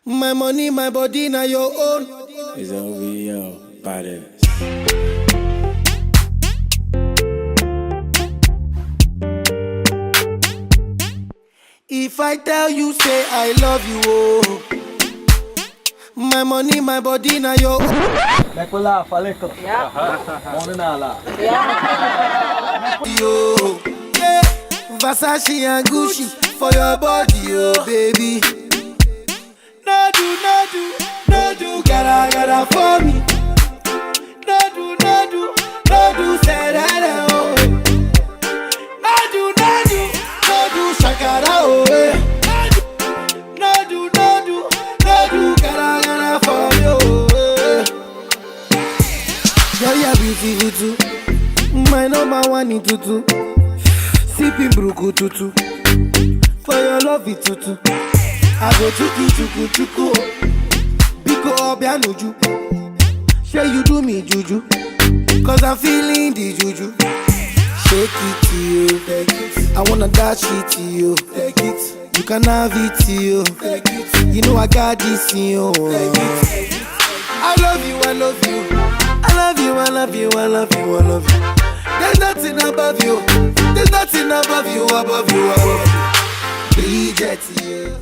My money, my body, now your own. It's OVO, badass. If I tell you, say I love you, oh. My money, my body, now your own. Nakulah, falei ko. Mona na la. Yo, yeah. Versace and Gucci for your body, oh baby. No do, gotta for me. No do, say that, oh. No do, shakara, oh. No do, gotta for me, oh. Girl, you're beautiful too. My number one in tutu. Sipping bruku tutu. For your love it tutu. I go chuku. Biko obianuju. Sure you do me juju. Cause I'm feeling the juju. Shake it to you. Take it. I wanna dash it to you. Take it. You can have it to you. Take it. You know I got this in you. Take it. I love you. There's nothing above you. Bridget, yeah.